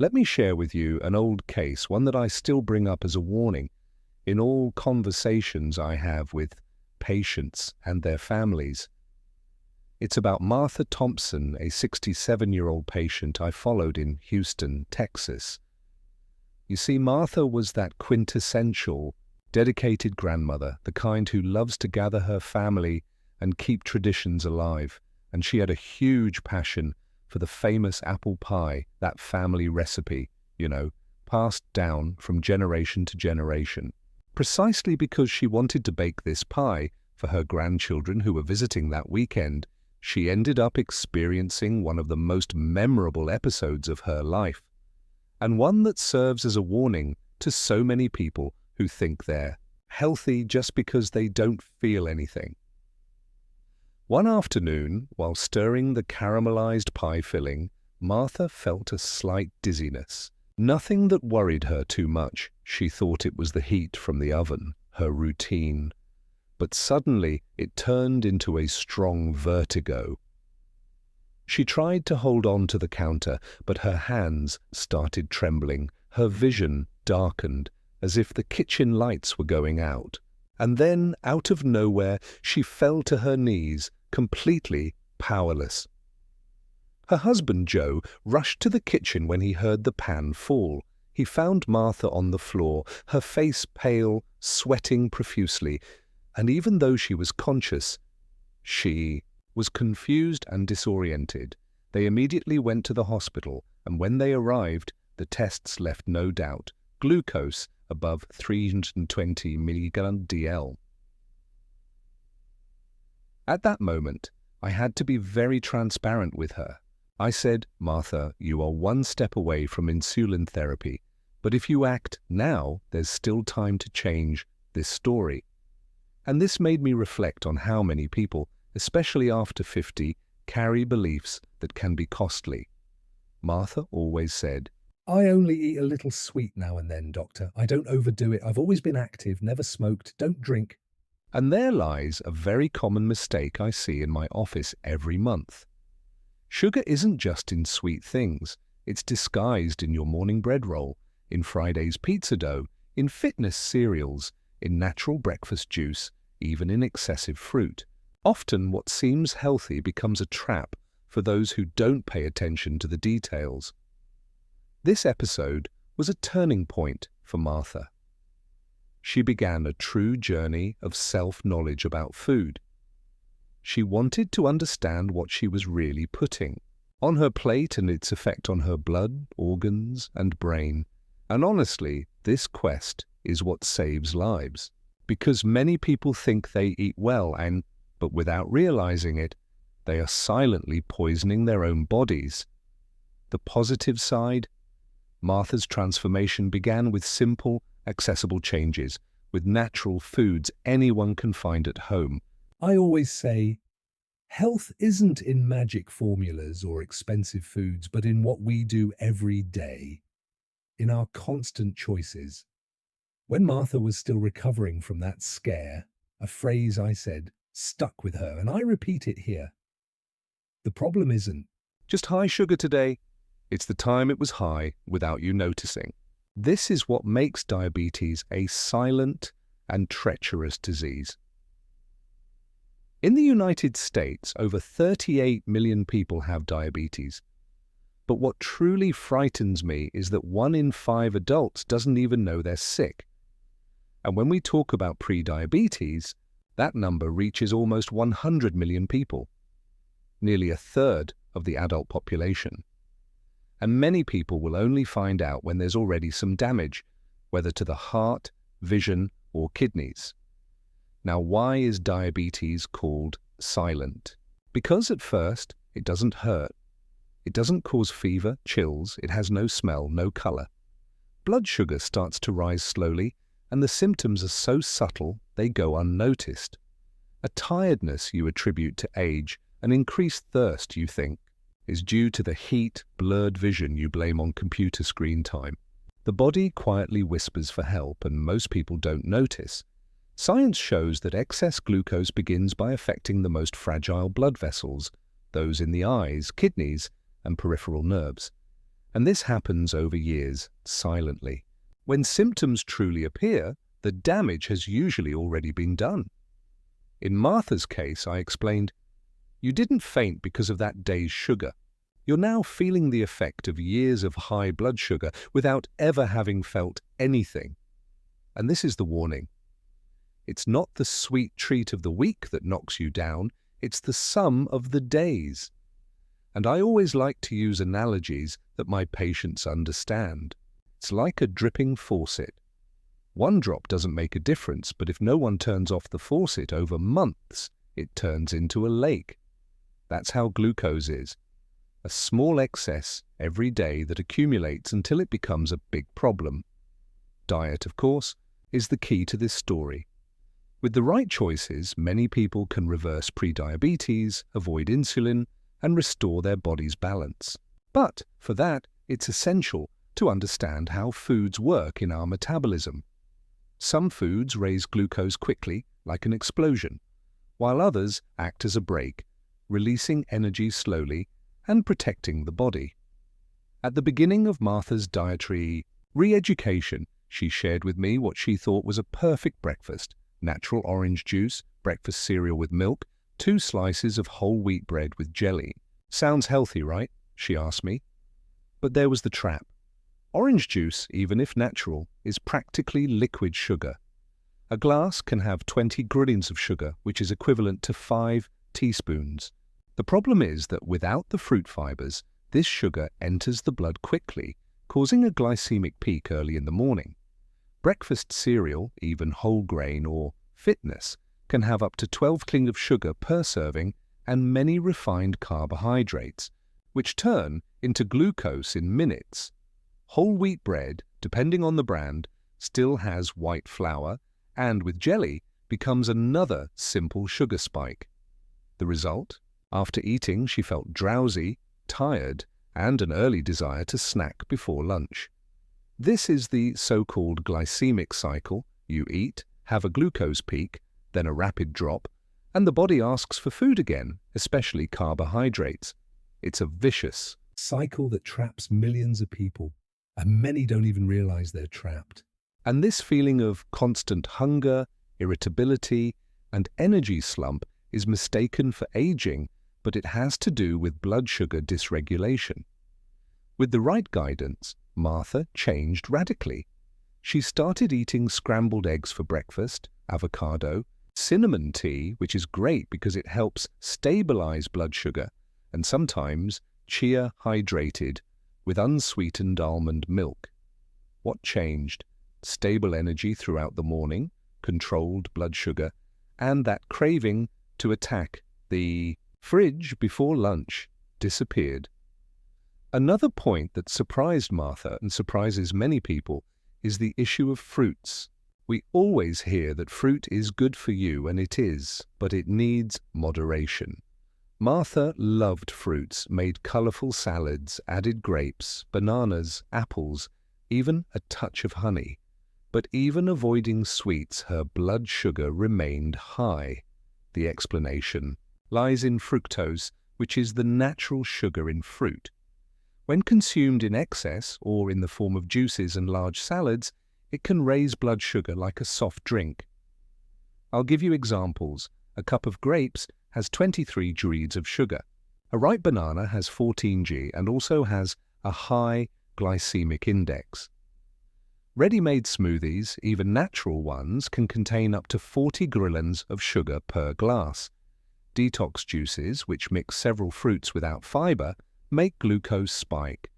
Let me share with you an old case, one that I still bring up as a warning in all conversations I have with patients and their families. It's about Martha Thompson, a 67-year-old patient I followed in Houston, Texas. You see, Martha was that quintessential, dedicated grandmother, the kind who loves to gather her family and keep traditions alive, and she had a huge passion for the famous apple pie, that family recipe, passed down from generation to generation. Precisely because she wanted to bake this pie for her grandchildren who were visiting that weekend, she ended up experiencing one of the most memorable episodes of her life, and one that serves as a warning to so many people who think they're healthy just because they don't feel anything. One afternoon, while stirring the caramelized pie filling, Martha felt a slight dizziness. Nothing that worried her too much. She thought it was the heat from the oven, her routine. But suddenly it turned into a strong vertigo. She tried to hold on to the counter, but her hands started trembling. Her vision darkened, as if the kitchen lights were going out. And then, out of nowhere, she fell to her knees, completely powerless. Her husband, Joe, rushed to the kitchen when he heard the pan fall. He found Martha on the floor, her face pale, sweating profusely, and even though she was conscious, she was confused and disoriented. They immediately went to the hospital, and when they arrived, the tests left no doubt. Glucose above 320 mg DL. At that moment, I had to be very transparent with her. I said, "Martha, you are one step away from insulin therapy, but if you act now, there's still time to change this story." And this made me reflect on how many people, especially after 50, carry beliefs that can be costly. Martha always said, "I only eat a little sweet now and then, doctor. I don't overdo it. I've always been active, never smoked, don't drink." and there lies a very common mistake I see in my office every month. Sugar isn't just in sweet things. It's disguised in your morning bread roll, in Friday's pizza dough, in fitness cereals, in natural breakfast juice, even in excessive fruit. Often what seems healthy becomes a trap for those who don't pay attention to the details. This episode was a turning point for Martha. She began a true journey of self-knowledge about food. She wanted to understand what she was really putting on her plate and its effect on her blood, organs, and brain. And honestly, this quest is what saves lives. Because many people think they eat well but without realizing it, they are silently poisoning their own bodies. The positive side? Martha's transformation began with simple, accessible changes, with natural foods anyone can find at home. I always say, health isn't in magic formulas or expensive foods, but in what we do every day, in our constant choices. When Martha was still recovering from that scare, a phrase I said stuck with her, and I repeat it here. The problem isn't just high sugar today. It's the time it was high without you noticing. This is what makes diabetes a silent and treacherous disease. In the United States, over 38 million people have diabetes. But what truly frightens me is that 1 in 5 adults doesn't even know they're sick. And when we talk about pre-diabetes, that number reaches almost 100 million people, nearly a third of the adult population. And many people will only find out when there's already some damage, whether to the heart, vision, or kidneys. Now, why is diabetes called silent? Because at first, it doesn't hurt. It doesn't cause fever, chills, it has no smell, no color. Blood sugar starts to rise slowly, and the symptoms are so subtle they go unnoticed. A tiredness you attribute to age, an increased thirst you think is due to the heat, blurred vision you blame on computer screen time. The body quietly whispers for help, and most people don't notice. Science shows that excess glucose begins by affecting the most fragile blood vessels, those in the eyes, kidneys, and peripheral nerves. And this happens over years, silently. When symptoms truly appear, the damage has usually already been done. In Martha's case, I explained, "You didn't faint because of that day's sugar. You're now feeling the effect of years of high blood sugar without ever having felt anything." And this is the warning. It's not the sweet treat of the week that knocks you down, it's the sum of the days. And I always like to use analogies that my patients understand. It's like a dripping faucet. One drop doesn't make a difference, but if no one turns off the faucet over months, it turns into a lake. That's how glucose is. A small excess every day that accumulates until it becomes a big problem. Diet, of course, is the key to this story. With the right choices, many people can reverse prediabetes, avoid insulin, and restore their body's balance. But for that, it's essential to understand how foods work in our metabolism. Some foods raise glucose quickly, like an explosion, while others act as a brake, releasing energy slowly and protecting the body. At the beginning of Martha's dietary re-education, she shared with me what she thought was a perfect breakfast: natural orange juice, breakfast cereal with milk, 2 slices of whole wheat bread with jelly. "Sounds healthy, right?" she asked me. But there was the trap. Orange juice, even if natural, is practically liquid sugar. A glass can have 20 grams of sugar, which is equivalent to 5 teaspoons. The problem is that without the fruit fibers, this sugar enters the blood quickly, causing a glycemic peak early in the morning. Breakfast cereal, even whole grain or fitness, can have up to 12 grams of sugar per serving and many refined carbohydrates, which turn into glucose in minutes. Whole wheat bread, depending on the brand, still has white flour, and with jelly becomes another simple sugar spike. The result? After eating, she felt drowsy, tired, and an early desire to snack before lunch. This is the so-called glycemic cycle. You eat, have a glucose peak, then a rapid drop, and the body asks for food again, especially carbohydrates. It's a vicious cycle that traps millions of people, and many don't even realize they're trapped. And this feeling of constant hunger, irritability, and energy slump is mistaken for aging, but it has to do with blood sugar dysregulation. With the right guidance, Martha changed radically. She started eating scrambled eggs for breakfast, avocado, cinnamon tea, which is great because it helps stabilize blood sugar, and sometimes chia hydrated with unsweetened almond milk. What changed? Stable energy throughout the morning, controlled blood sugar, and that craving to attack the fridge before lunch disappeared. Another point that surprised Martha and surprises many people is the issue of fruits. We always hear that fruit is good for you, and it is, but it needs moderation. Martha loved fruits, made colorful salads, added grapes, bananas, apples, even a touch of honey. But even avoiding sweets, her blood sugar remained high. The explanation lies in fructose, which is the natural sugar in fruit. When consumed in excess or in the form of juices and large salads, it can raise blood sugar like a soft drink. I'll give you examples. A cup of grapes has 23 grams of sugar. A ripe banana has 14 grams and also has a high glycemic index. Ready-made smoothies, even natural ones, can contain up to 40 grams of sugar per glass. Detox juices, which mix several fruits without fiber, make glucose spike.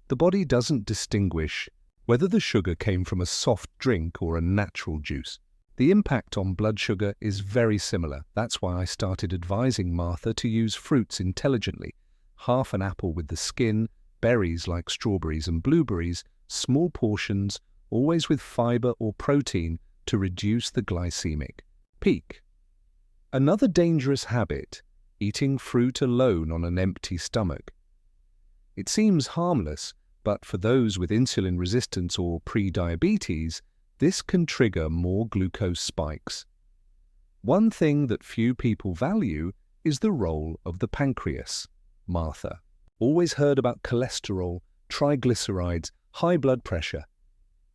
The body doesn't distinguish whether the sugar came from a soft drink or a natural juice. The impact on blood sugar is very similar. That's why I started advising Martha to use fruits intelligently. Half an apple with the skin, berries like strawberries and blueberries, small portions, always with fiber or protein to reduce the glycemic peak. Another dangerous habit, eating fruit alone on an empty stomach. It seems harmless, but for those with insulin resistance or pre-diabetes, this can trigger more glucose spikes. One thing that few people value is the role of the pancreas. Martha always heard about cholesterol, triglycerides, high blood pressure.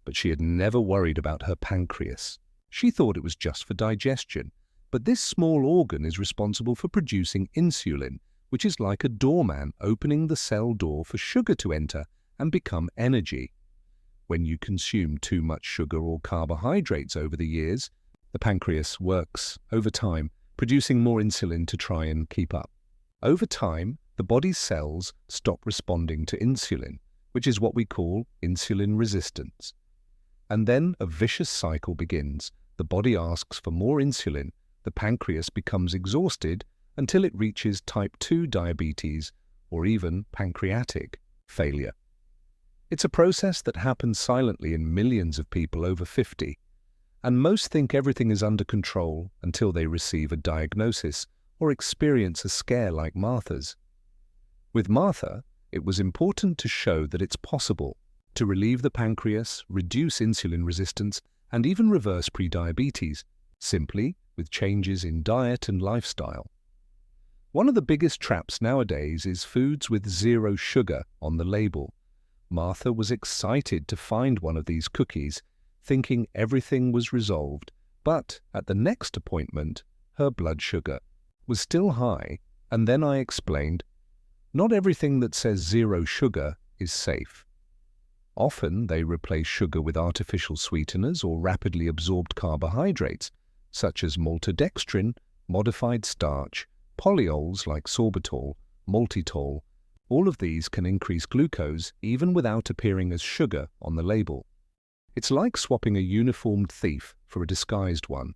But she had never worried about her pancreas. She thought it was just for digestion. But this small organ is responsible for producing insulin, which is like a doorman opening the cell door for sugar to enter and become energy. When you consume too much sugar or carbohydrates over the years, the pancreas works over time, producing more insulin to try and keep up. Over time, the body's cells stop responding to insulin, which is what we call insulin resistance. And then a vicious cycle begins. The body asks for more insulin, the pancreas becomes exhausted until it reaches type 2 diabetes or even pancreatic failure. It's a process that happens silently in millions of people over 50, and most think everything is under control until they receive a diagnosis or experience a scare like Martha's. With Martha, it was important to show that it's possible to relieve the pancreas, reduce insulin resistance, and even reverse prediabetes, simply with changes in diet and lifestyle. One of the biggest traps nowadays is foods with 0 sugar on the label. Martha was excited to find one of these cookies, thinking everything was resolved, but at the next appointment, her blood sugar was still high, and then I explained, not everything that says 0 sugar is safe. Often they replace sugar with artificial sweeteners or rapidly absorbed carbohydrates, such as maltodextrin, modified starch, polyols like sorbitol, maltitol. All of these can increase glucose even without appearing as sugar on the label. It's like swapping a uniformed thief for a disguised one.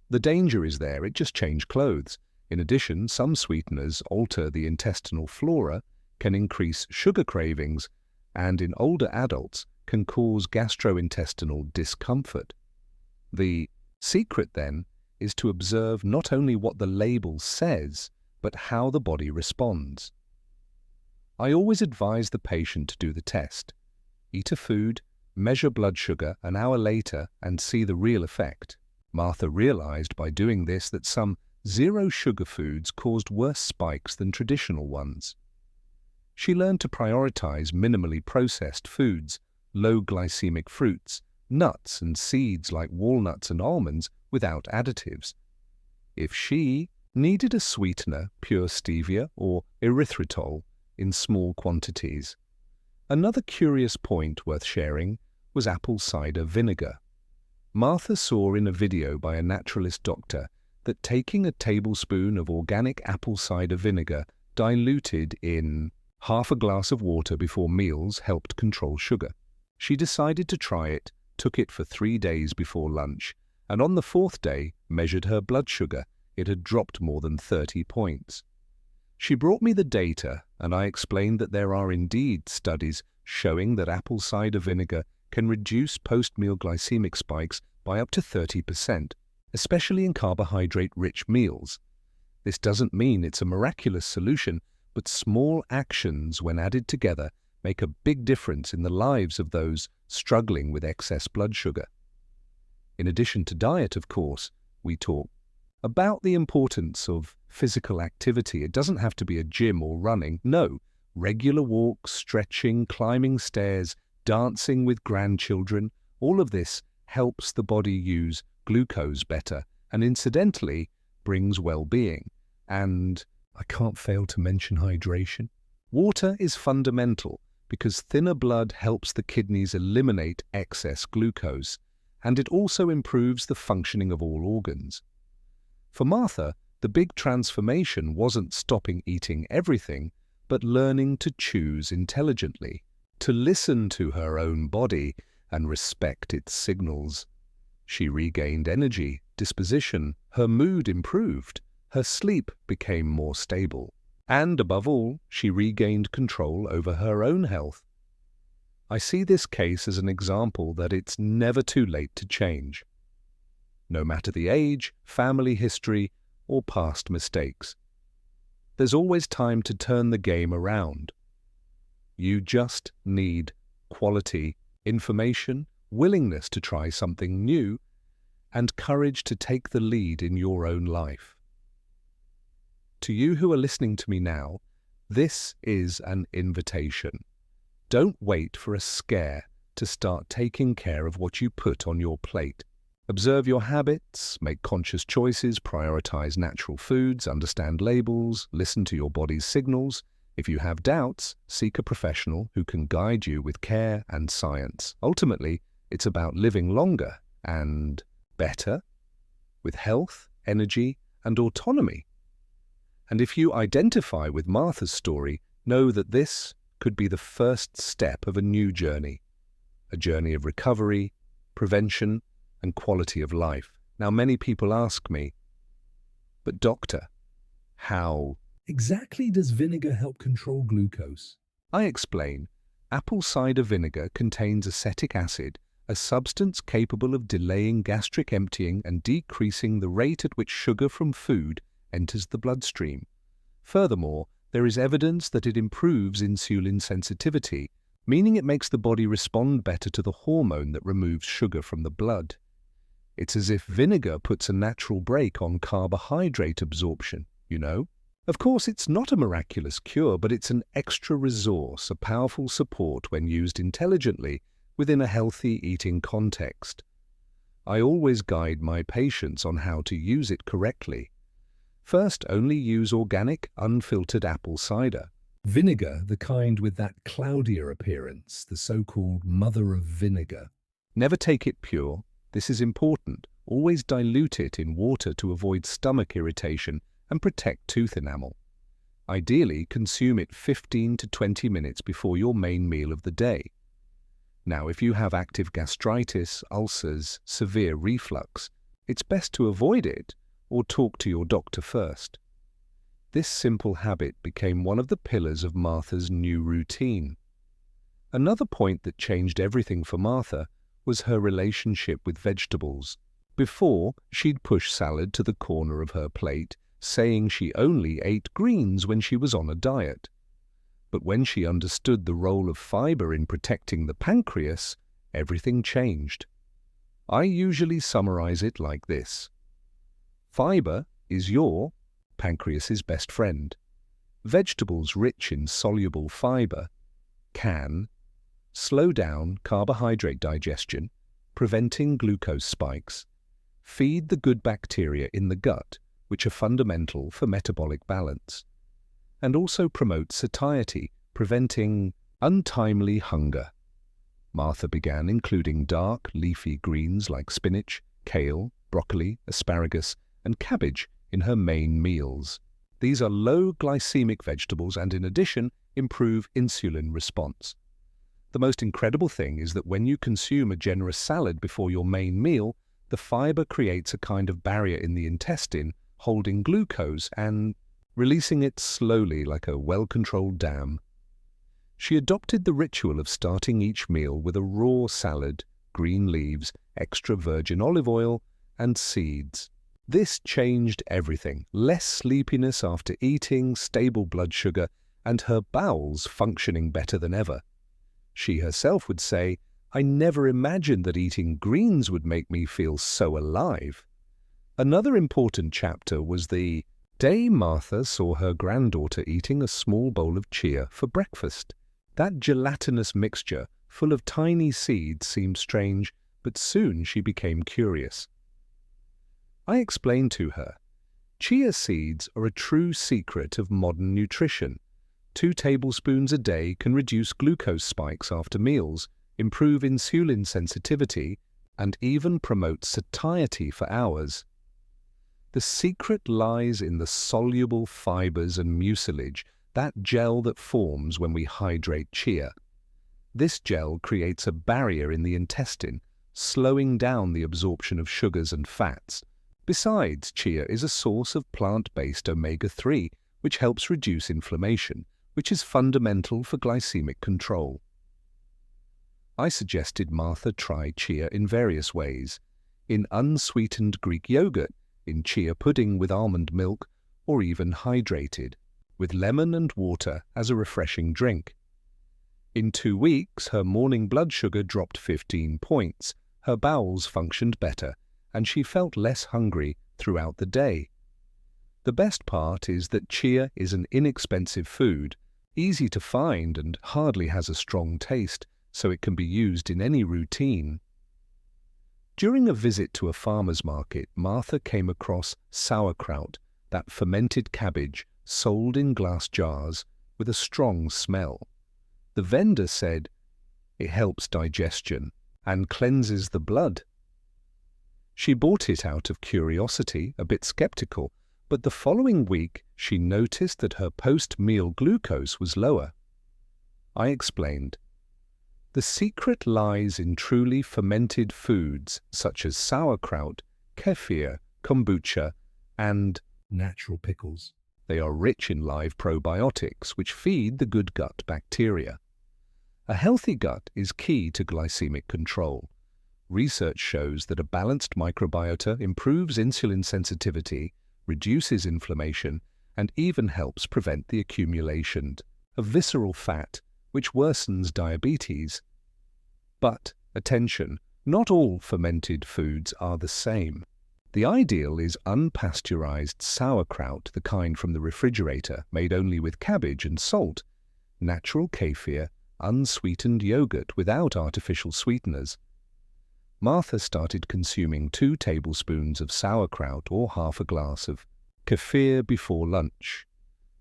The danger is there, it just changed clothes. In addition, some sweeteners alter the intestinal flora, can increase sugar cravings, and in older adults can cause gastrointestinal discomfort. The secret, then, is to observe not only what the label says, but how the body responds. I always advise the patient to do the test. Eat a food, measure blood sugar an hour later, and see the real effect. Martha realized by doing this that some 0 sugar foods caused worse spikes than traditional ones. She learned to prioritize minimally processed foods, low glycemic fruits, nuts and seeds like walnuts and almonds without additives. If she needed a sweetener, pure stevia or erythritol in small quantities. Another curious point worth sharing was apple cider vinegar. Martha saw in a video by a naturalist doctor that taking a tablespoon of organic apple cider vinegar diluted in half a glass of water before meals helped control sugar. She decided to try it, took it for 3 days before lunch, and on the 4th day measured her blood sugar. It had dropped more than 30 points. She brought me the data, and I explained that there are indeed studies showing that apple cider vinegar can reduce post-meal glycemic spikes by up to 30%, especially in carbohydrate-rich meals. This doesn't mean it's a miraculous solution, but small actions, when added together, make a big difference in the lives of those struggling with excess blood sugar. In addition to diet, of course, we talk about the importance of physical activity. It doesn't have to be a gym or running. No, regular walks, stretching, climbing stairs, dancing with grandchildren, all of this helps the body use glucose better and incidentally brings well-being. And I can't fail to mention hydration. Water is fundamental because thinner blood helps the kidneys eliminate excess glucose, and it also improves the functioning of all organs. For Martha, the big transformation wasn't stopping eating everything, but learning to choose intelligently, to listen to her own body and respect its signals. She regained energy, disposition, her mood improved, her sleep became more stable, and above all, she regained control over her own health. I see this case as an example that it's never too late to change. No matter the age, family history, or past mistakes. There's always time to turn the game around. You just need quality information, willingness to try something new, and courage to take the lead in your own life. To you who are listening to me now, this is an invitation. Don't wait for a scare to start taking care of what you put on your plate. Observe your habits, make conscious choices, prioritize natural foods, understand labels, listen to your body's signals. If you have doubts, seek a professional who can guide you with care and science. Ultimately, it's about living longer and better with health, energy, and autonomy. And if you identify with Martha's story, know that this could be the first step of a new journey, a journey of recovery, prevention, and quality of life. Now, many people ask me, but doctor, how exactly does vinegar help control glucose? I explain, apple cider vinegar contains acetic acid, a substance capable of delaying gastric emptying and decreasing the rate at which sugar from food enters the bloodstream. Furthermore, there is evidence that it improves insulin sensitivity, meaning it makes the body respond better to the hormone that removes sugar from the blood. It's as if vinegar puts a natural brake on carbohydrate absorption, you know? Of course, it's not a miraculous cure, but it's an extra resource, a powerful support when used intelligently within a healthy eating context. I always guide my patients on how to use it correctly. First, only use organic, unfiltered apple cider. Vinegar, the kind with that cloudier appearance, the so-called mother of vinegar. Never take it pure. This is important. Always dilute it in water to avoid stomach irritation and protect tooth enamel. Ideally, consume it 15 to 20 minutes before your main meal of the day. Now, if you have active gastritis, ulcers, severe reflux, it's best to avoid it or talk to your doctor first. This simple habit became one of the pillars of Martha's new routine. Another point that changed everything for Martha was her relationship with vegetables. Before, she'd push salad to the corner of her plate, saying she only ate greens when she was on a diet. But when she understood the role of fiber in protecting the pancreas, everything changed. I usually summarize it like this. Fiber is your pancreas's best friend. Vegetables rich in soluble fiber can slow down carbohydrate digestion, preventing glucose spikes, feed the good bacteria in the gut, which are fundamental for metabolic balance, and also promote satiety, preventing untimely hunger. Martha began including dark, leafy greens like spinach, kale, broccoli, asparagus, and cabbage in her main meals. These are low glycemic vegetables and, in addition, improve insulin response. The most incredible thing is that when you consume a generous salad before your main meal, the fiber creates a kind of barrier in the intestine, holding glucose and releasing it slowly like a well-controlled dam. She adopted the ritual of starting each meal with a raw salad, green leaves, extra virgin olive oil, and seeds. This changed everything. Less sleepiness after eating, stable blood sugar, and her bowels functioning better than ever. She herself would say, "I never imagined that eating greens would make me feel so alive." Another important chapter was the day Martha saw her granddaughter eating a small bowl of chia for breakfast. That gelatinous mixture, full of tiny seeds, seemed strange, but soon she became curious. I explained to her, chia seeds are a true secret of modern nutrition. 2 tablespoons a day can reduce glucose spikes after meals, improve insulin sensitivity, and even promote satiety for hours. The secret lies in the soluble fibers and mucilage, that gel that forms when we hydrate chia. This gel creates a barrier in the intestine, slowing down the absorption of sugars and fats. Besides, chia is a source of plant-based omega-3, which helps reduce inflammation, which is fundamental for glycemic control. I suggested Martha try chia in various ways, in unsweetened Greek yogurt, in chia pudding with almond milk, or even hydrated, with lemon and water as a refreshing drink. In 2 weeks, her morning blood sugar dropped 15 points, her bowels functioned better, and she felt less hungry throughout the day. The best part is that chia is an inexpensive food, easy to find and hardly has a strong taste, so it can be used in any routine. During a visit to a farmer's market, Martha came across sauerkraut, that fermented cabbage sold in glass jars with a strong smell. The vendor said it helps digestion and cleanses the blood. She bought it out of curiosity, a bit skeptical, but the following week she noticed that her post-meal glucose was lower. I explained, "The secret lies in truly fermented foods such as sauerkraut, kefir, kombucha, and Natural pickles. they are rich in live probiotics which feed the good gut bacteria. A healthy gut is key to glycemic control. Research shows that a balanced microbiota improves insulin sensitivity, reduces inflammation, and even helps prevent the accumulation of visceral fat, which worsens diabetes." But, attention, not all fermented foods are the same. The ideal is unpasteurized sauerkraut, the kind from the refrigerator, made only with cabbage and salt, natural kefir, unsweetened yogurt without artificial sweeteners. Martha started consuming 2 tablespoons of sauerkraut or half a glass of kefir before lunch,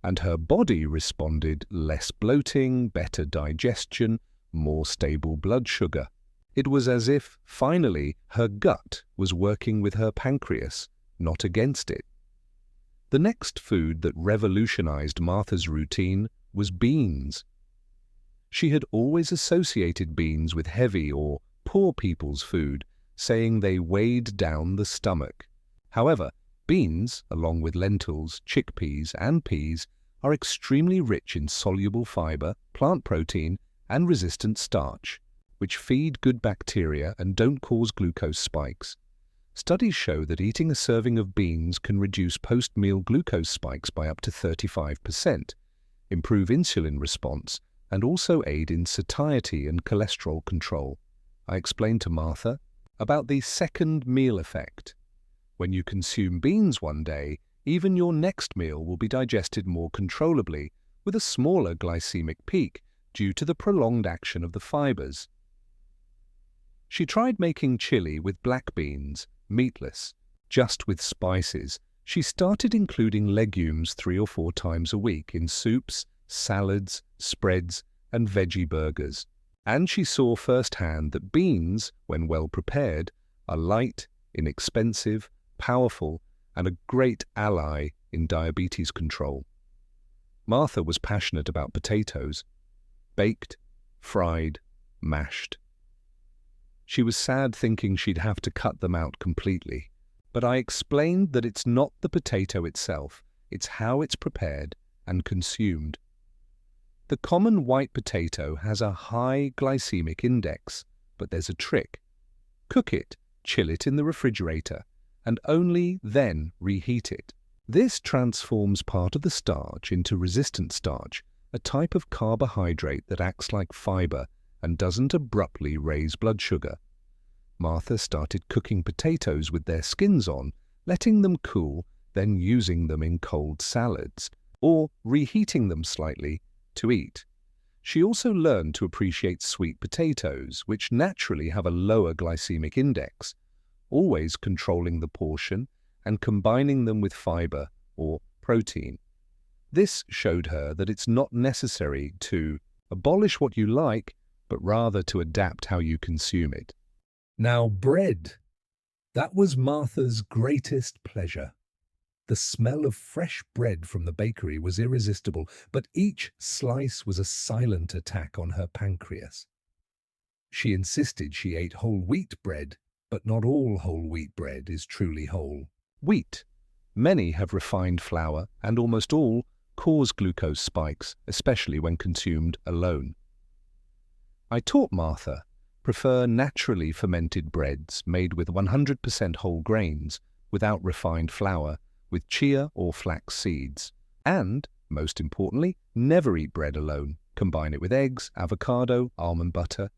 and her body responded: less bloating, better digestion, more stable blood sugar. It was as if, finally, her gut was working with her pancreas, not against it. The next food that revolutionized Martha's routine was beans. She had always associated beans with heavy or poor people's food, saying they weighed down the stomach. However, beans, along with lentils, chickpeas, and peas, are extremely rich in soluble fiber, plant protein, and resistant starch, which feed good bacteria and don't cause glucose spikes. Studies show that eating a serving of beans can reduce post-meal glucose spikes by up to 35%, improve insulin response, and also aid in satiety and cholesterol control. I explained to Martha about the second meal effect. When you consume beans one day, even your next meal will be digested more controllably, with a smaller glycemic peak due to the prolonged action of the fibers. She tried making chili with black beans, meatless, just with spices. She started including legumes 3 or 4 times a week in soups, salads, spreads, and veggie burgers. And she saw firsthand that beans, when well prepared, are light, inexpensive, powerful, and a great ally in diabetes control. Martha was passionate about potatoes, baked, fried, mashed. She was sad thinking she'd have to cut them out completely, but I explained that it's not the potato itself, it's how it's prepared and consumed. The common white potato has a high glycemic index, but there's a trick. Cook it, chill it in the refrigerator, and only then reheat it. This transforms part of the starch into resistant starch, a type of carbohydrate that acts like fiber and doesn't abruptly raise blood sugar. Martha started cooking potatoes with their skins on, letting them cool, then using them in cold salads, or reheating them slightly to eat. She also learned to appreciate sweet potatoes, which naturally have a lower glycemic index, always controlling the portion and combining them with fiber or protein. This showed her that it's not necessary to abolish what you like, but rather to adapt how you consume it. Now bread. That was Martha's greatest pleasure. The smell of fresh bread from the bakery was irresistible, but each slice was a silent attack on her pancreas. She insisted she ate whole wheat bread, but not all whole wheat bread is truly whole. Wheat. Many have refined flour, and almost all cause glucose spikes, especially when consumed alone. I taught Martha prefer naturally fermented breads made with 100% whole grains, without refined flour, with chia or flax seeds. And, most importantly, never eat bread alone. Combine it with eggs, avocado, almond butter.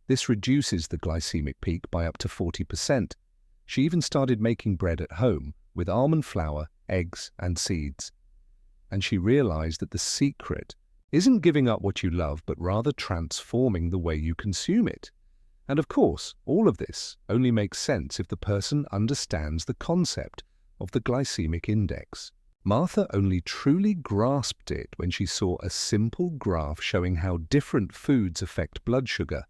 This reduces the glycemic peak by up to 40%. She even started making bread at home with almond flour, eggs, and seeds. And she realized that the secret isn't giving up what you love, but rather transforming the way you consume it. And of course, all of this only makes sense if the person understands the concept of the glycemic index. Martha only truly grasped it when she saw a simple graph showing how different foods affect blood sugar.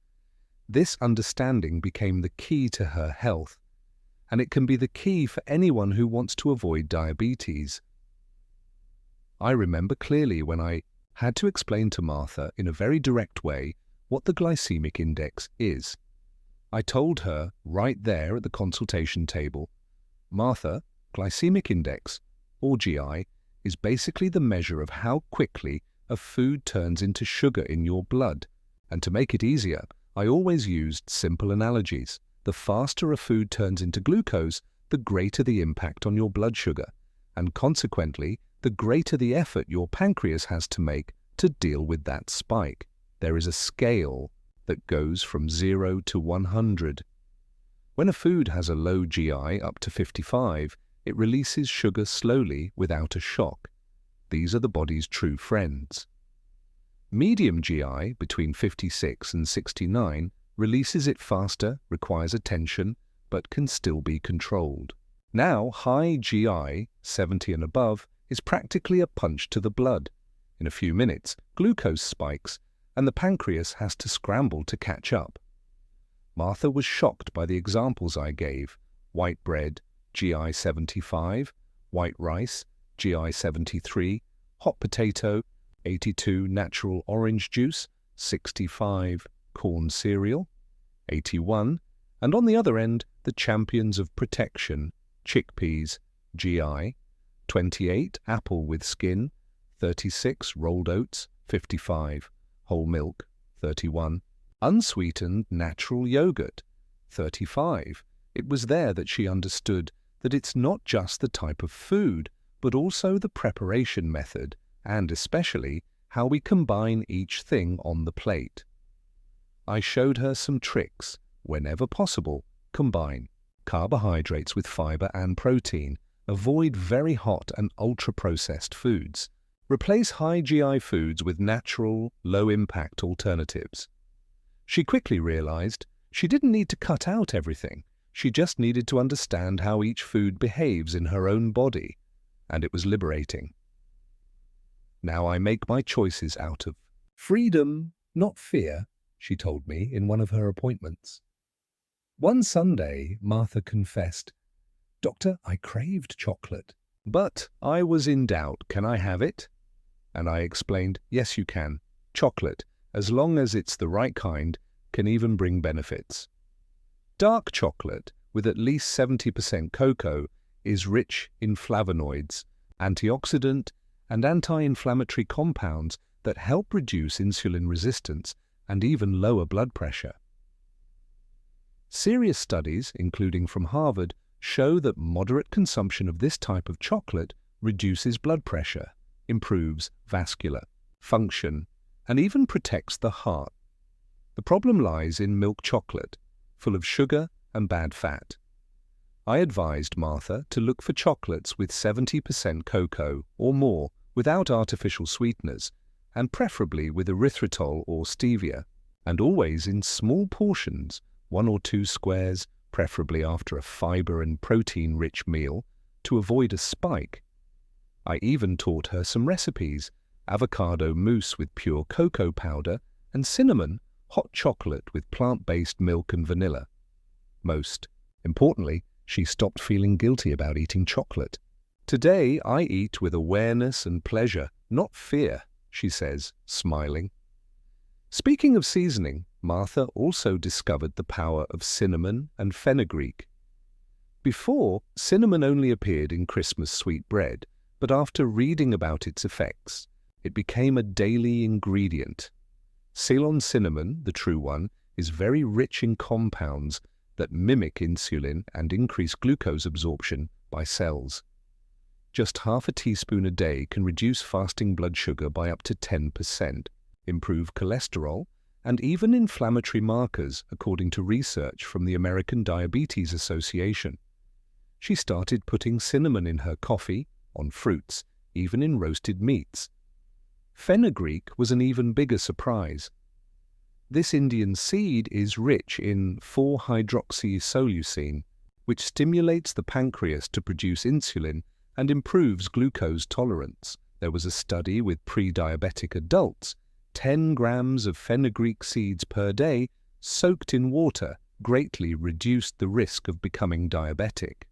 This understanding became the key to her health, and it can be the key for anyone who wants to avoid diabetes. I remember clearly when I had to explain to Martha in a very direct way what the glycemic index is. I told her right there at the consultation table, Martha, glycemic index, or GI, is basically the measure of how quickly a food turns into sugar in your blood. And to make it easier, I always used simple analogies. The faster a food turns into glucose, the greater the impact on your blood sugar, and consequently, the greater the effort your pancreas has to make to deal with that spike. There is a scale that goes from 0 to 100. When a food has a low GI up to 55, it releases sugar slowly without a shock. These are the body's true friends. Medium GI, between 56 and 69, releases it faster, requires attention, but can still be controlled. Now, high GI, 70 and above, is practically a punch to the blood. In a few minutes, glucose spikes, and the pancreas has to scramble to catch up. Martha was shocked by the examples I gave: white bread, GI 75, white rice, GI 73, hot potato, 82 natural orange juice, 65 corn cereal, 81, and on the other end, the champions of protection, chickpeas, GI, 28 apple with skin, 36 rolled oats, 55 whole milk, 31 unsweetened natural yogurt, 35. It was there that she understood that it's not just the type of food, but also the preparation method, and especially how we combine each thing on the plate. I showed her some tricks. Whenever possible, combine carbohydrates with fiber and protein. Avoid very hot and ultra-processed foods. Replace high GI foods with natural, low-impact alternatives. She quickly realized she didn't need to cut out everything. She just needed to understand how each food behaves in her own body, and it was liberating. Now I make my choices out of freedom, not fear, she told me in one of her appointments. One Sunday, Martha confessed, "Doctor, I craved chocolate." But I was in doubt. Can I have it? And I explained, yes, you can. Chocolate, as long as it's the right kind, can even bring benefits. Dark chocolate, with at least 70% cocoa, is rich in flavonoids, antioxidant, and anti-inflammatory compounds that help reduce insulin resistance and even lower blood pressure. Serious studies, including from Harvard, show that moderate consumption of this type of chocolate reduces blood pressure, improves vascular function, and even protects the heart. The problem lies in milk chocolate, full of sugar and bad fat. I advised Martha to look for chocolates with 70% cocoa or more without artificial sweeteners, and preferably with erythritol or stevia, and always in small portions, 1 or 2 squares, preferably after a fiber and protein-rich meal, to avoid a spike. I even taught her some recipes: avocado mousse with pure cocoa powder, and cinnamon hot chocolate with plant-based milk and vanilla. Most importantly, she stopped feeling guilty about eating chocolate. Today I eat with awareness and pleasure, not fear, she says, smiling. Speaking of seasoning, Martha also discovered the power of cinnamon and fenugreek. Before, cinnamon only appeared in Christmas sweetbread, but after reading about its effects, it became a daily ingredient. Ceylon cinnamon, the true one, is very rich in compounds that mimic insulin and increase glucose absorption by cells. Just half a teaspoon a day can reduce fasting blood sugar by up to 10%, improve cholesterol, and even inflammatory markers, according to research from the American Diabetes Association. She started putting cinnamon in her coffee, on fruits, even in roasted meats. Fenugreek was an even bigger surprise. This Indian seed is rich in 4-hydroxysoleucine, which stimulates the pancreas to produce insulin and improves glucose tolerance. There was a study with pre-diabetic adults. 10 grams of fenugreek seeds per day soaked in water greatly reduced the risk of becoming diabetic.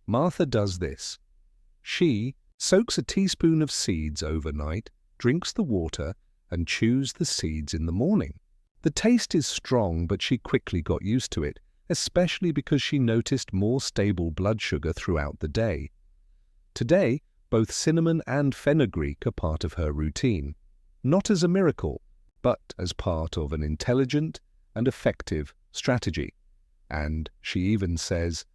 Martha does this. She soaks a teaspoon of seeds overnight, drinks the water, and chews the seeds in the morning. The taste is strong, but she quickly got used to it, especially because she noticed more stable blood sugar throughout the day. Today, both cinnamon and fenugreek are part of her routine, not as a miracle, but as part of an intelligent and effective strategy. And she even says,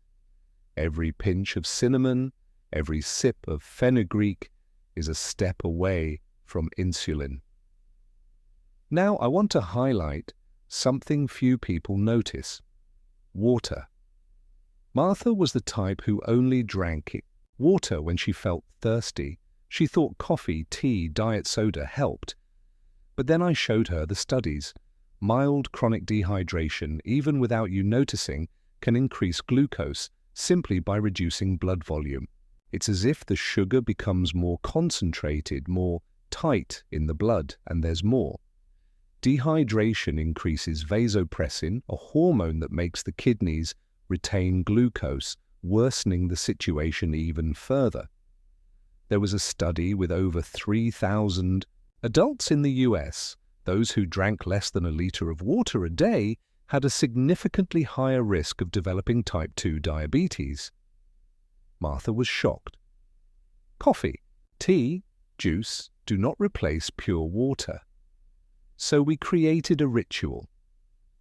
every pinch of cinnamon, every sip of fenugreek is a step away from insulin. Now I want to highlight something few people notice: water. Martha was the type who only drank water when she felt thirsty. She thought coffee, tea, diet soda helped. But then I showed her the studies. Mild chronic dehydration, even without you noticing, can increase glucose simply by reducing blood volume. It's as if the sugar becomes more concentrated, more tight in the blood, and there's more. Dehydration increases vasopressin, a hormone that makes the kidneys retain glucose, worsening the situation even further. There was a study with over 3,000 adults in the US. Those who drank less than a liter of water a day had a significantly higher risk of developing type 2 diabetes. Martha was shocked. Coffee, tea, juice do not replace pure water. So we created a ritual: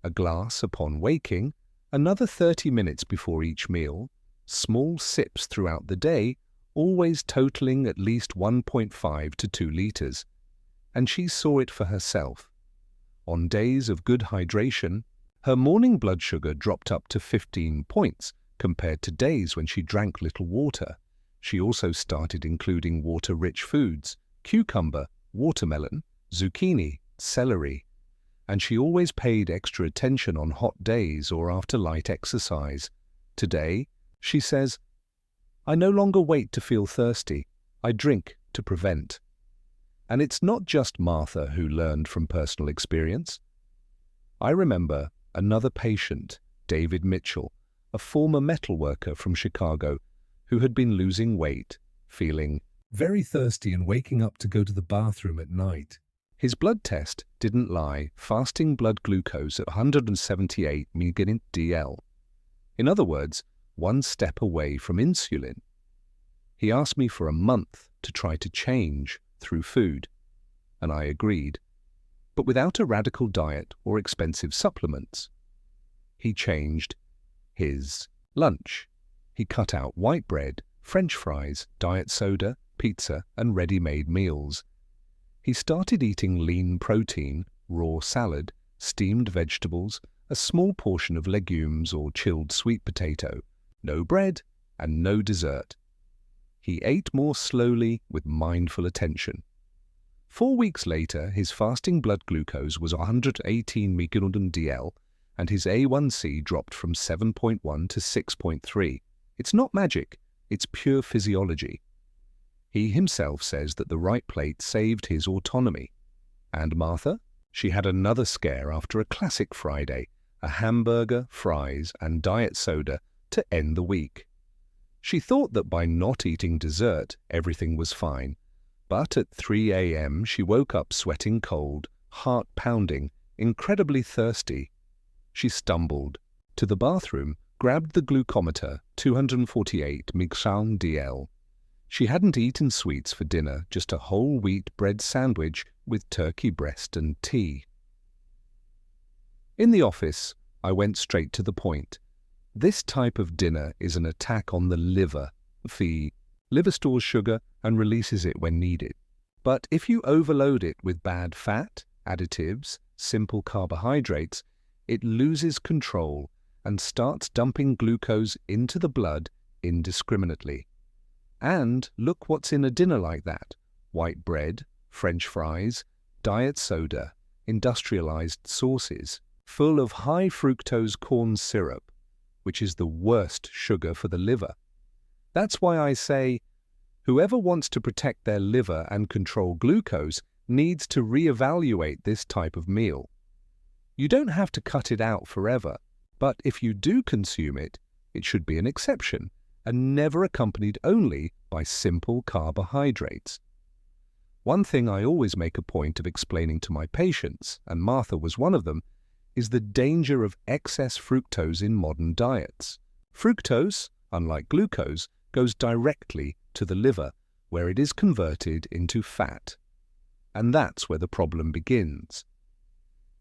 a glass upon waking, another 30 minutes before each meal, small sips throughout the day, always totaling at least 1.5 to 2 liters. And she saw it for herself. On days of good hydration, her morning blood sugar dropped up to 15 points compared to days when she drank little water. She also started including water-rich foods: cucumber, watermelon, zucchini, celery. And she always paid extra attention on hot days or after light exercise. Today, she says, I no longer wait to feel thirsty. I drink to prevent. And it's not just Martha who learned from personal experience. I remember another patient, David Mitchell, a former metal worker from Chicago, who had been losing weight, feeling very thirsty and waking up to go to the bathroom at night. His blood test didn't lie: fasting blood glucose at 178 mg/dL. In other words, one step away from insulin. He asked me for a month to try to change through food, and I agreed, but without a radical diet or expensive supplements. He changed his lunch. He cut out white bread, French fries, diet soda, pizza, and ready-made meals. He started eating lean protein, raw salad, steamed vegetables, a small portion of legumes or chilled sweet potato, no bread, and no dessert. He ate more slowly with mindful attention. 4 weeks later, his fasting blood glucose was 118 mg/dL, and his A1C dropped from 7.1 to 6.3. It's not magic, it's pure physiology. He himself says that the right plate saved his autonomy. And Martha? She had another scare after a classic Friday: a hamburger, fries, and diet soda to end the week. She thought that by not eating dessert, everything was fine. But at 3 a.m. she woke up sweating cold, heart pounding, incredibly thirsty. She stumbled to the bathroom, grabbed the glucometer, 248 mg/dL. She hadn't eaten sweets for dinner, just a whole wheat bread sandwich with turkey breast and tea. In the office, I went straight to the point. This type of dinner is an attack on the liver. The liver stores sugar and releases it when needed. But if you overload it with bad fat, additives, simple carbohydrates, it loses control and starts dumping glucose into the blood indiscriminately. And look what's in a dinner like that: white bread, French fries, diet soda, industrialized sauces, full of high fructose corn syrup, which is the worst sugar for the liver. That's why I say, whoever wants to protect their liver and control glucose needs to reevaluate this type of meal. You don't have to cut it out forever, but if you do consume it, it should be an exception and never accompanied only by simple carbohydrates. One thing I always make a point of explaining to my patients, and Martha was one of them, is the danger of excess fructose in modern diets. Fructose, unlike glucose, goes directly to the liver, where it is converted into fat. And that's where the problem begins.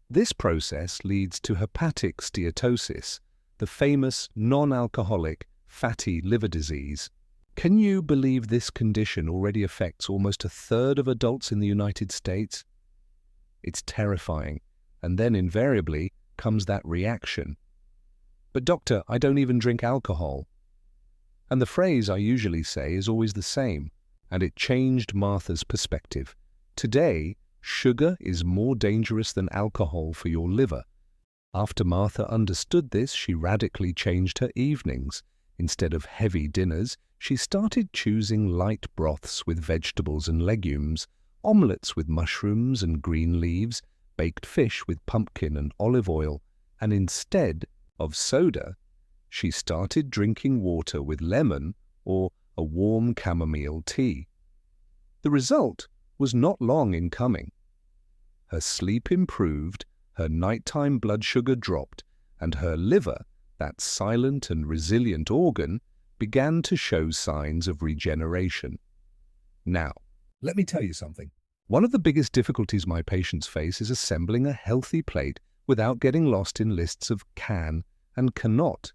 This process leads to hepatic steatosis, the famous non-alcoholic fatty liver disease. Can you believe this condition already affects almost a third of adults in the United States? It's terrifying, and then invariably comes that reaction. But doctor, I don't even drink alcohol. And the phrase I usually say is always the same, and it changed Martha's perspective. Today, sugar is more dangerous than alcohol for your liver. After Martha understood this, she radically changed her evenings. Instead of heavy dinners, she started choosing light broths with vegetables and legumes, omelettes with mushrooms and green leaves, baked fish with pumpkin and olive oil, and instead of soda, she started drinking water with lemon or a warm chamomile tea. The result was not long in coming. Her sleep improved, her nighttime blood sugar dropped, and her liver, that silent and resilient organ, began to show signs of regeneration. Now, Let me tell you something. one of the biggest difficulties my patients face is assembling a healthy plate without getting lost in lists of can and cannot.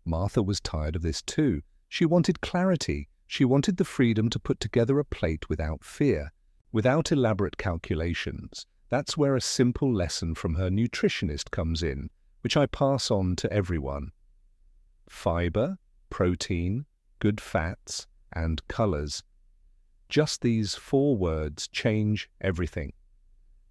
Martha was tired of this too. She wanted clarity. She wanted the freedom to put together a plate without fear, without elaborate calculations. That's where a simple lesson from her nutritionist comes in, which I pass on to everyone. Fiber, protein, good fats, and colors. Just these 4 words change everything.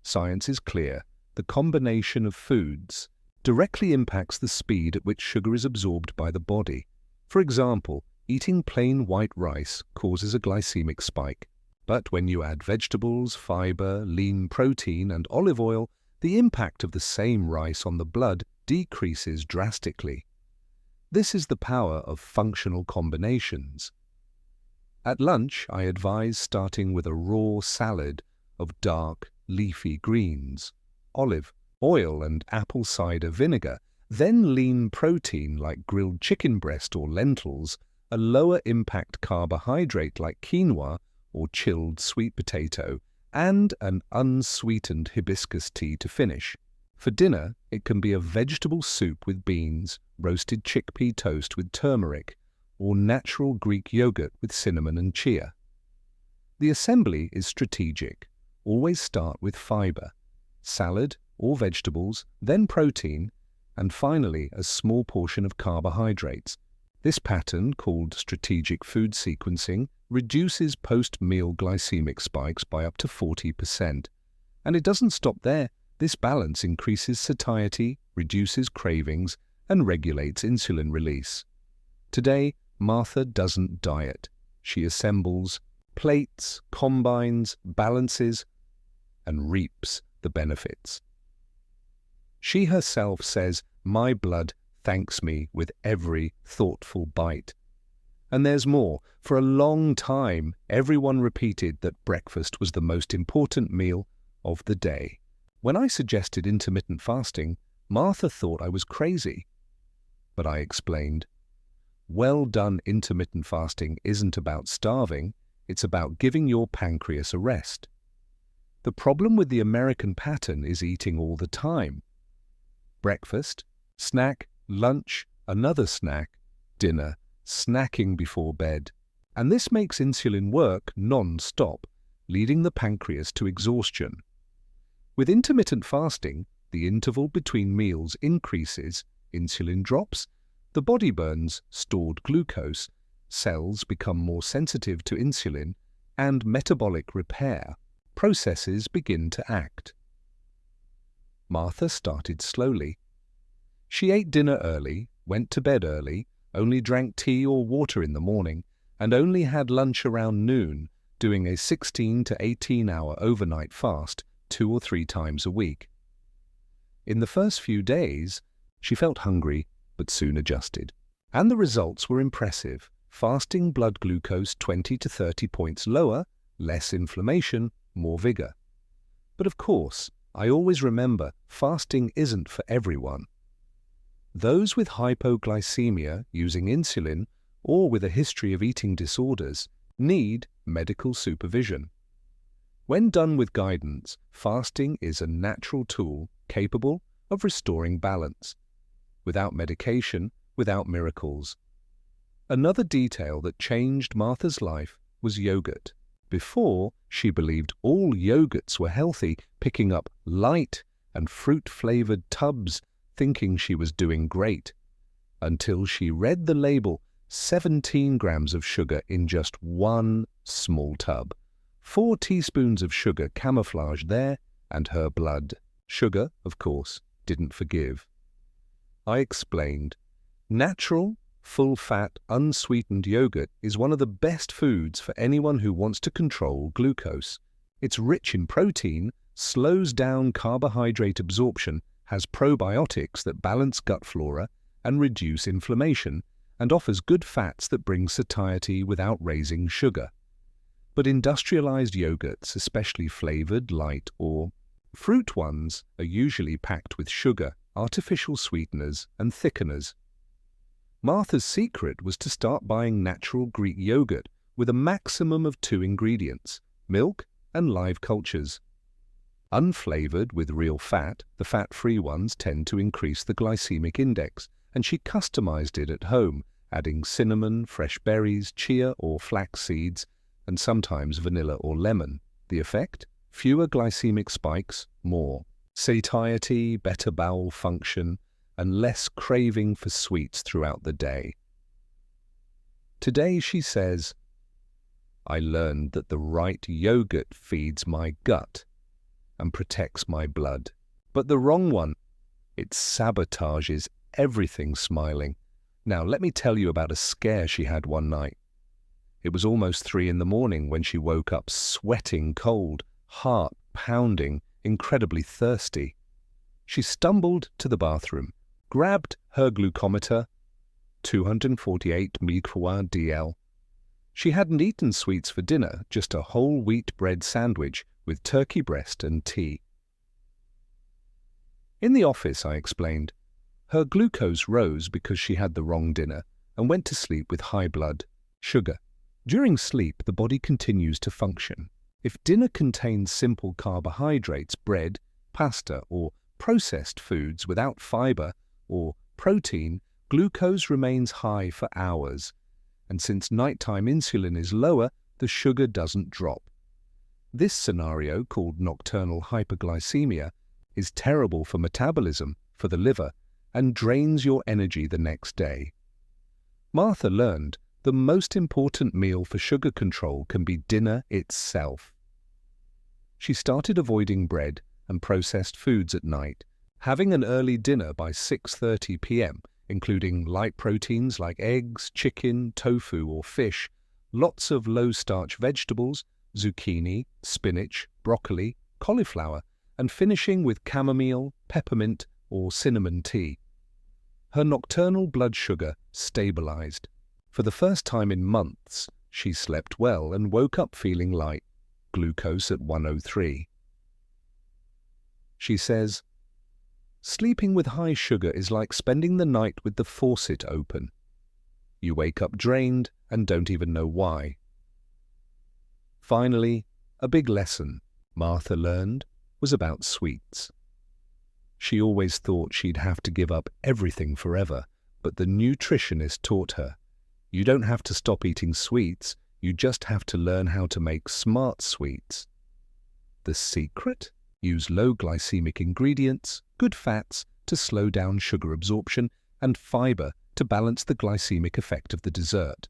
Science is clear. The combination of foods directly impacts the speed at which sugar is absorbed by the body. For example, eating plain white rice causes a glycemic spike. But when you add vegetables, fiber, lean protein, and olive oil, the impact of the same rice on the blood decreases drastically. This is the power of functional combinations. At lunch, I advise starting with a raw salad of dark, leafy greens, olive oil and apple cider vinegar, then lean protein like grilled chicken breast or lentils, a lower-impact carbohydrate like quinoa or chilled sweet potato, and an unsweetened hibiscus tea to finish. For dinner, it can be a vegetable soup with beans, roasted chickpea toast with turmeric, or natural Greek yogurt with cinnamon and chia. The assembly is strategic. Always start with fiber, salad or vegetables, then protein, and finally a small portion of carbohydrates. This pattern, called strategic food sequencing, reduces post-meal glycemic spikes by up to 40%. And it doesn't stop there. This balance increases satiety, reduces cravings, and regulates insulin release. Today, Martha doesn't diet. She assembles plates, combines, balances, and reaps the benefits. She herself says, "My blood thanks me with every thoughtful bite." And there's more. For a long time, everyone repeated that breakfast was the most important meal of the day. When I suggested intermittent fasting, Martha thought I was crazy. But I explained, well-done intermittent fasting isn't about starving, it's about giving your pancreas a rest. The problem with the American pattern is eating all the time. Breakfast, snack, lunch, another snack, dinner, snacking before bed. And this makes insulin work non-stop, leading the pancreas to exhaustion. With intermittent fasting, the interval between meals increases, insulin drops, the body burns stored glucose, cells become more sensitive to insulin, and metabolic repair. processes begin to act. Martha started slowly. She ate dinner early, went to bed early, only drank tea or water in the morning, and only had lunch around noon, doing a 16 to 18-hour overnight fast 2 or 3 times a week. In the first few days, she felt hungry, but soon adjusted. And the results were impressive. Fasting blood glucose 20 to 30 points lower, less inflammation, more vigor. But of course, I always remember fasting isn't for everyone. Those with hypoglycemia using insulin or with a history of eating disorders need medical supervision. When done with guidance, fasting is a natural tool capable of restoring balance. Without medication, without miracles. Another detail that changed Martha's life was yogurt. Before, she believed all yogurts were healthy, picking up light and fruit-flavored tubs, thinking she was doing great, until she read the label, 17 grams of sugar in just one small tub. 4 teaspoons of sugar camouflaged there, and her blood. Sugar, of course, didn't forgive. I explained, natural, full-fat, unsweetened yogurt is one of the best foods for anyone who wants to control glucose. It's rich in protein, slows down carbohydrate absorption, has probiotics that balance gut flora and reduce inflammation, and offers good fats that bring satiety without raising sugar. But industrialized yogurts, especially flavored, light, or fruit ones, are usually packed with sugar, artificial sweeteners, and thickeners. Martha's secret was to start buying natural Greek yogurt with a maximum of 2 ingredients, milk and live cultures. Unflavored with real fat, the fat-free ones tend to increase the glycemic index, and she customized it at home, adding cinnamon, fresh berries, chia or flax seeds, and sometimes vanilla or lemon. The effect? Fewer glycemic spikes, more satiety, better bowel function, and less craving for sweets throughout the day. Today, she says, I learned that the right yogurt feeds my gut and protects my blood. But the wrong one, it sabotages everything smiling. Now, let me tell you about a scare she had one night. It was almost 3 in the morning when she woke up sweating cold, heart pounding, incredibly thirsty. She stumbled to the bathroom, grabbed her glucometer, 248 mg/dl. She hadn't eaten sweets for dinner, just a whole wheat bread sandwich with turkey breast and tea. In the office, I explained, her glucose rose because she had the wrong dinner and went to sleep with high blood sugar. During sleep, the body continues to function. If dinner contains simple carbohydrates, bread, pasta, or processed foods without fiber or protein, glucose remains high for hours. And since nighttime insulin is lower, the sugar doesn't drop. This scenario, called nocturnal hyperglycemia, is terrible for metabolism, for the liver, and drains your energy the next day. Martha learned the most important meal for sugar control can be dinner itself. She started avoiding bread and processed foods at night, having an early dinner by 6:30 p.m., including light proteins like eggs, chicken, tofu, or fish, lots of low-starch vegetables, zucchini, spinach, broccoli, cauliflower, and finishing with chamomile, peppermint, or cinnamon tea. Her nocturnal blood sugar stabilized. For the first time in months, she slept well and woke up feeling light, glucose at 103. She says, sleeping with high sugar is like spending the night with the faucet open. You wake up drained and don't even know why. Finally, a big lesson Martha learned was about sweets. She always thought she'd have to give up everything forever, but the nutritionist taught her, you don't have to stop eating sweets, you just have to learn how to make smart sweets. The secret? Use low glycemic ingredients, good fats to slow down sugar absorption, and fiber to balance the glycemic effect of the dessert.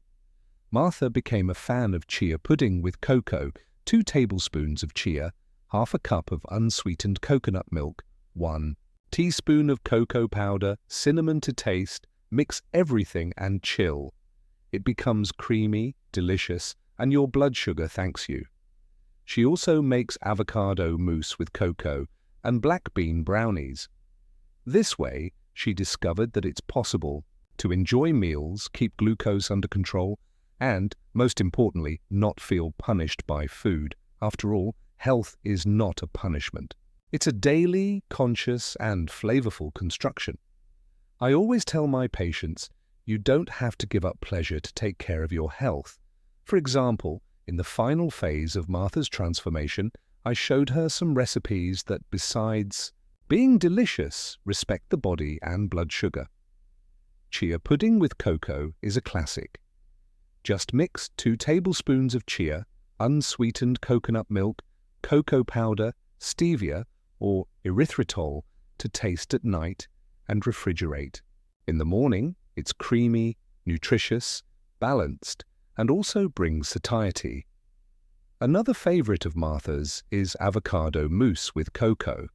Martha became a fan of chia pudding with cocoa, 2 tablespoons of chia, half a cup of unsweetened coconut milk, 1 teaspoon of cocoa powder, cinnamon to taste, mix everything and chill. It becomes creamy, delicious, and your blood sugar thanks you. She also makes avocado mousse with cocoa and black bean brownies. This way, she discovered that it's possible to enjoy meals, keep glucose under control, and, most importantly, not feel punished by food. After all, health is not a punishment. It's a daily, conscious, and flavorful construction. I always tell my patients, you don't have to give up pleasure to take care of your health. For example, in the final phase of Martha's transformation, I showed her some recipes that, besides being delicious, respect the body and blood sugar. Chia pudding with cocoa is a classic. Just mix 2 tablespoons of chia, unsweetened coconut milk, cocoa powder, stevia, or erythritol to taste at night and refrigerate. In the morning, it's creamy, nutritious, balanced, and also brings satiety. Another favorite of Martha's is avocado mousse with cocoa.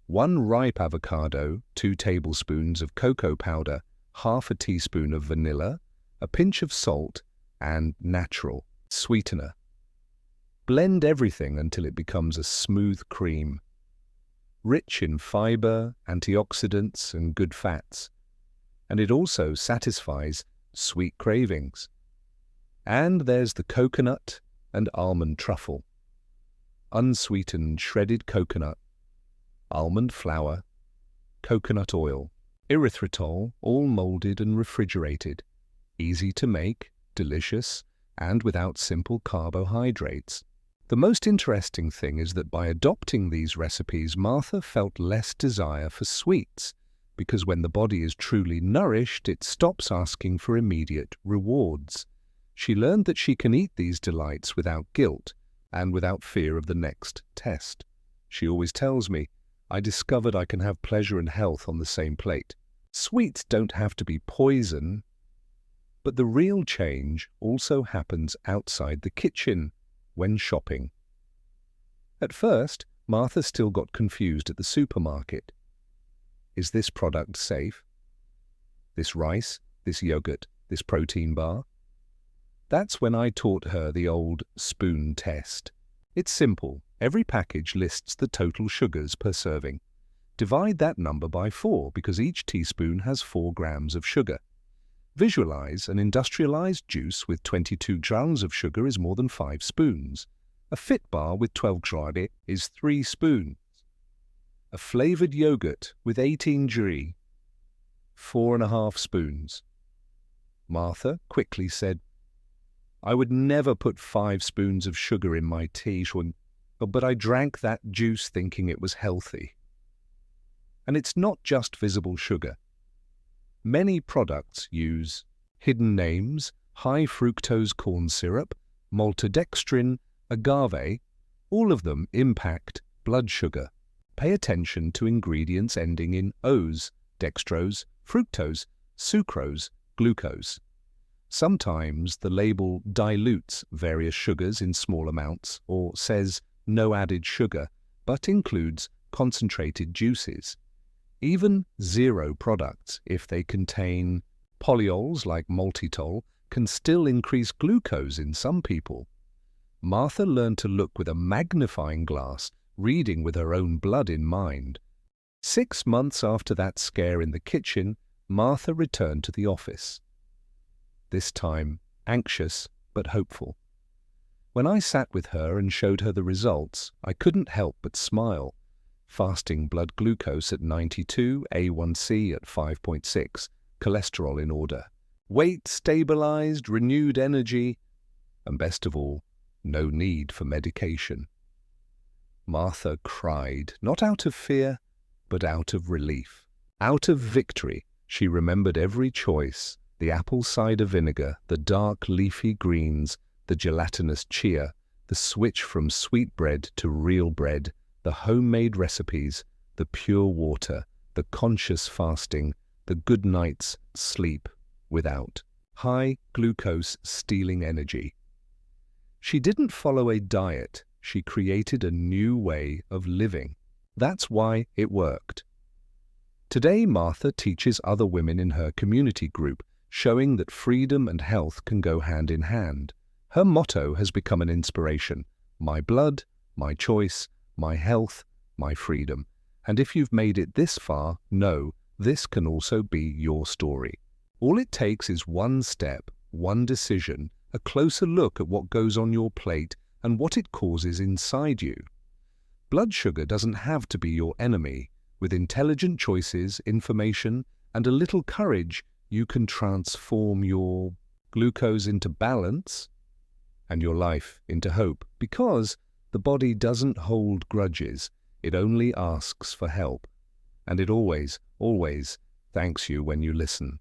1 ripe avocado, 2 tablespoons of cocoa powder, half a teaspoon of vanilla, a pinch of salt, and natural sweetener. Blend everything until it becomes a smooth cream. Rich in fiber, antioxidants, and good fats. And it also satisfies sweet cravings. And there's the coconut and almond truffle. Unsweetened shredded coconut, almond flour, coconut oil, erythritol, all molded and refrigerated. Easy to make, delicious, and without simple carbohydrates. The most interesting thing is that by adopting these recipes, Martha felt less desire for sweets, because when the body is truly nourished, it stops asking for immediate rewards. She learned that she can eat these delights without guilt and without fear of the next test. She always tells me, I discovered I can have pleasure and health on the same plate. Sweets don't have to be poison, but the real change also happens outside the kitchen, when shopping. At first, Martha still got confused at the supermarket. Is this product safe? This rice, this yogurt, this protein bar? That's when I taught her the old spoon test. It's simple. Every package lists the total sugars per serving. Divide that number by 4 because each teaspoon has 4 grams of sugar. Visualize an industrialized juice with 22 grams of sugar is more than 5 spoons. A fit bar with 12 grams is 3 spoons. A flavored yogurt with 18 grams, 4.5 spoons. Martha quickly said, I would never put 5 spoons of sugar in my tea, but I drank that juice thinking it was healthy. And it's not just visible sugar. Many products use hidden names, high fructose corn syrup, maltodextrin, agave. All of them impact blood sugar. Pay attention to ingredients ending in O's, dextrose, fructose, sucrose, glucose. Sometimes the label dilutes various sugars in small amounts or says no added sugar, but includes concentrated juices. Even zero products, if they contain polyols like maltitol, can still increase glucose in some people. Martha learned to look with a magnifying glass, reading with her own blood in mind. 6 months after that scare in the kitchen, Martha returned to the office. This time, anxious but hopeful. When I sat with her and showed her the results, I couldn't help but smile. Fasting blood glucose at 92, A1C at 5.6, cholesterol in order, weight stabilized, renewed energy, and best of all, no need for medication. Martha cried, not out of fear, but out of relief. Out of victory, she remembered every choice, the apple cider vinegar, the dark leafy greens, the gelatinous chia, the switch from sweet bread to real bread, the homemade recipes, the pure water, the conscious fasting, the good night's sleep without high glucose stealing energy. She didn't follow a diet. She created a new way of living. That's why it worked. Today, Martha teaches other women in her community group, showing that freedom and health can go hand in hand. Her motto has become an inspiration: my blood, my choice, my health, my freedom. And if you've made it this far, know this can also be your story. All it takes is one step, one decision, a closer look at what goes on your plate and what it causes inside you. Blood sugar doesn't have to be your enemy. With intelligent choices, information, and a little courage, you can transform your glucose into balance and your life into hope, because the body doesn't hold grudges. It only asks for help. And it always, always thanks you when you listen.